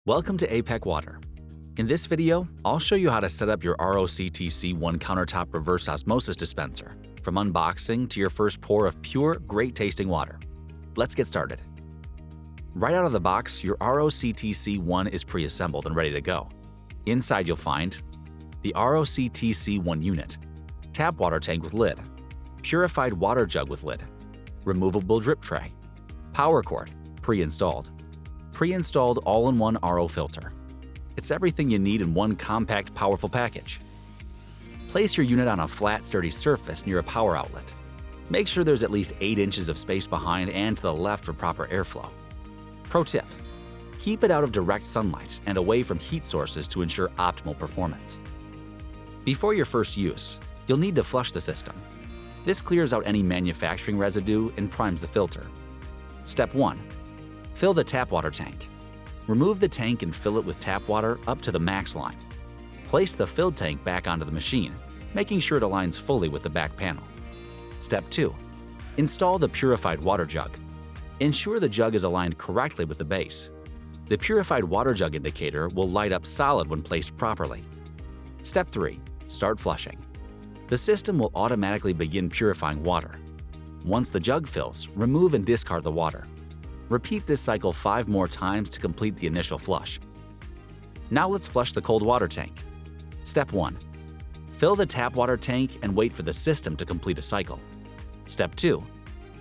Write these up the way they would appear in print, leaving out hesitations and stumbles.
Welcome to APEC Water. In this video, I'll show you how to set up your ROCT-C1 Countertop reverse osmosis dispenser, from unboxing to your first pour of pure, great-tasting water. Let's get started. Right out of the box, your ROCT-C1 is pre-assembled and ready to go. Inside you'll find the ROCT-C1 unit, tap water tank with lid, purified water jug with lid, removable drip tray, power cord, pre-installed all-in-one RO filter. It's everything you need in one compact, powerful package. Place your unit on a flat, sturdy surface near a power outlet. Make sure there's at least 8 inches of space behind and to the left for proper airflow. Pro tip: keep it out of direct sunlight and away from heat sources to ensure optimal performance. Before your first use, you'll need to flush the system. This clears out any manufacturing residue and primes the filter. Step 1. Fill the tap water tank. Remove the tank and fill it with tap water up to the max line. Place the filled tank back onto the machine, making sure it aligns fully with the back panel. Step 2. Install the purified water jug. Ensure the jug is aligned correctly with the base. The purified water jug indicator will light up solid when placed properly. Step 3. Start flushing. The system will automatically begin purifying water. Once the jug fills, remove and discard the water. Repeat this cycle 5 more times to complete the initial flush. Now let's flush the cold water tank. Step 1. Fill the tap water tank and wait for the system to complete a cycle. Step 2.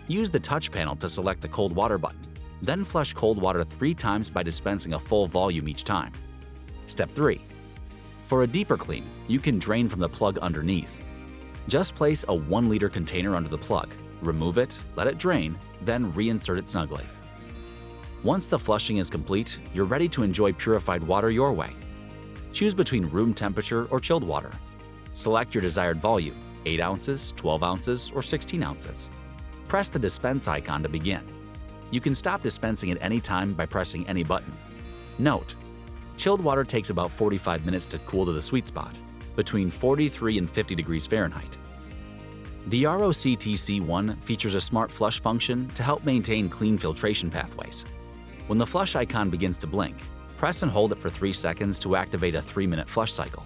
Use the touch panel to select the cold water button. Then flush cold water 3 times by dispensing a full volume each time. Step 3. For a deeper clean, you can drain from the plug underneath. Just place a 1-liter container under the plug, remove it, let it drain, then reinsert it snugly. Once the flushing is complete, you're ready to enjoy purified water your way. Choose between room temperature or chilled water. Select your desired volume, 8 ounces, 12 ounces, or 16 ounces. Press the dispense icon to begin. You can stop dispensing at any time by pressing any button. Note: chilled water takes about 45 minutes to cool to the sweet spot, between 43 and 50 degrees Fahrenheit. The ROCT-C1 features a smart flush function to help maintain clean filtration pathways. When the flush icon begins to blink, press and hold it for 3 seconds to activate a 3-minute flush cycle.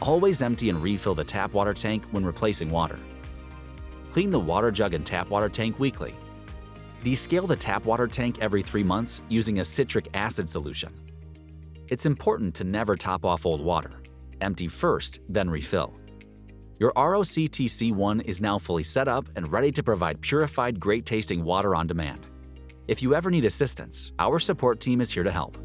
Always empty and refill the tap water tank when replacing water. Clean the water jug and tap water tank weekly. Descale the tap water tank every 3 months using a citric acid solution. It's important to never top off old water. Empty first, then refill. Your ROCT-C1 is now fully set up and ready to provide purified, great-tasting water on demand. If you ever need assistance, our support team is here to help.